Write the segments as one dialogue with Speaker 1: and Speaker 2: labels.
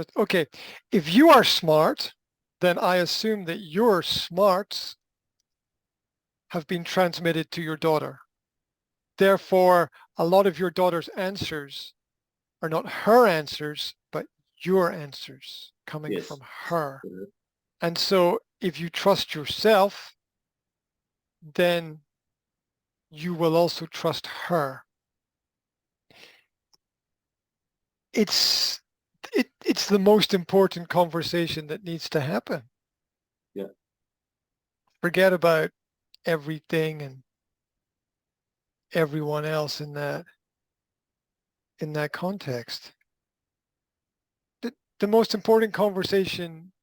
Speaker 1: trust. Okay, if you are smart, then I assume that your smarts have been transmitted to your daughter. Therefore, a lot of your daughter's answers are not her answers, but your answers coming
Speaker 2: Yes.
Speaker 1: from her.
Speaker 2: Mhm.
Speaker 1: And so if you trust yourself, then you will also trust her. It's it's the most important conversation that needs to happen.
Speaker 2: Yeah.
Speaker 1: Forget about everything and everyone else in that context. The most important conversation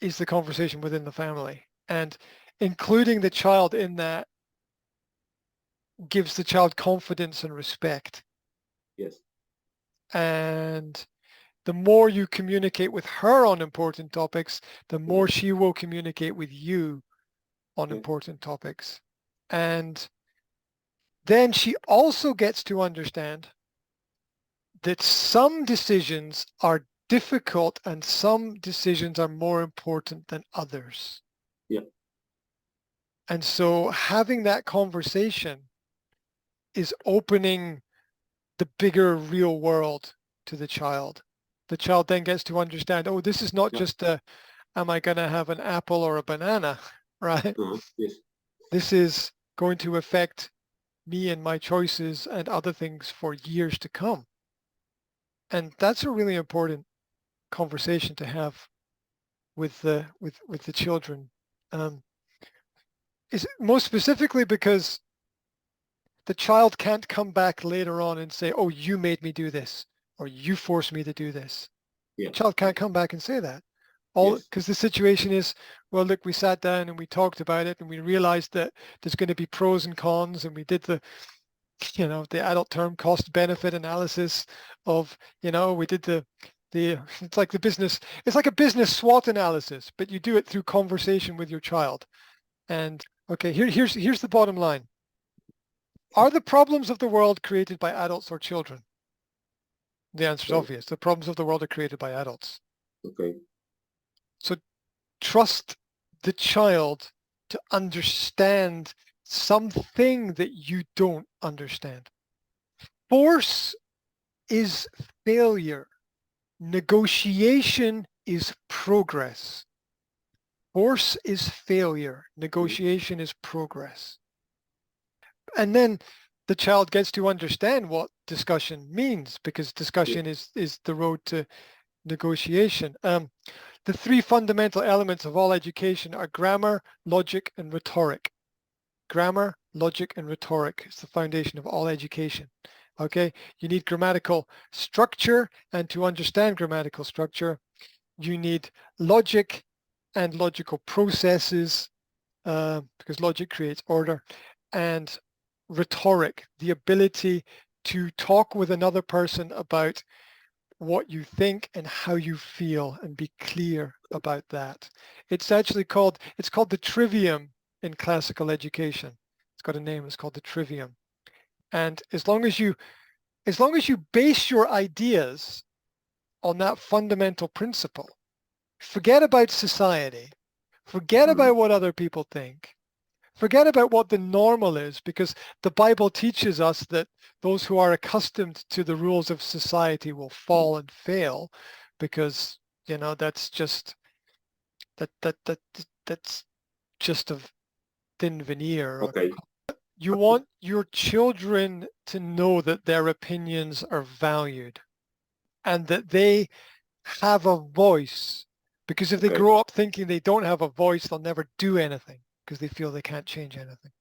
Speaker 1: is the conversation within the family. And including the child in that gives the child confidence and respect.
Speaker 2: Yes.
Speaker 1: And the more you communicate with her on important topics, the more
Speaker 2: Mhm.
Speaker 1: she will communicate with you on
Speaker 2: Yeah.
Speaker 1: important topics. And then she also gets to understand that some decisions are difficult and some decisions are more important than others.
Speaker 2: Yeah.
Speaker 1: And so having that conversation is opening the bigger real world to the child. The child then gets to understand, oh, this is not
Speaker 2: Yeah.
Speaker 1: just a, am I going to have an apple or a banana, right?
Speaker 2: Yes.
Speaker 1: This is going to affect me and my choices and other things for years to come. And that's a really important conversation to have with the children. Um, is most specifically because the child can't come back later on and say, oh, you made me do this, or you forced me to do this.
Speaker 2: Yeah.
Speaker 1: The child can't come back and say that. All
Speaker 2: Yes.
Speaker 1: because the situation is, well, look, we sat down and we talked about it and we realized that there's going to be pros and cons and we did the adult term cost benefit analysis of, we did the it's like it's like a business SWOT analysis, but you do it through conversation with your child. And okay, here's the bottom line. Are the problems of the world created by adults or children? The answer is
Speaker 2: Okay.
Speaker 1: obvious. The problems of the world are created by adults.
Speaker 2: Okay.
Speaker 1: So trust the child to understand something that you don't understand. Force is failure. Negotiation is progress. Force is failure.
Speaker 2: Mhm.
Speaker 1: Negotiation is progress. And then the child gets to understand what discussion means because
Speaker 2: Yeah.
Speaker 1: discussion is the road to negotiation. The three fundamental elements of all education are grammar, logic, and rhetoric. Grammar, logic, and rhetoric is the foundation of all education. Okay, you need grammatical structure, and to understand grammatical structure, you need logic and logical processes, because logic creates order, and rhetoric, the ability to talk with another person about what you think and how you feel and be clear about that. It's called the trivium in classical education. It's got a name, it's called the trivium. And as long as you base your ideas on that fundamental principle, forget about society, forget
Speaker 2: Mhm.
Speaker 1: about what other people think, forget about what the normal is, because the Bible teaches us that those who are accustomed to the rules of society will fall and fail because, that's just that's just a thin veneer.
Speaker 2: Okay.
Speaker 1: You want your children to know that their opinions are valued and that they have a voice. Because if they
Speaker 2: Okay.
Speaker 1: grow up thinking they don't have a voice, they'll never do anything because they feel they can't change anything.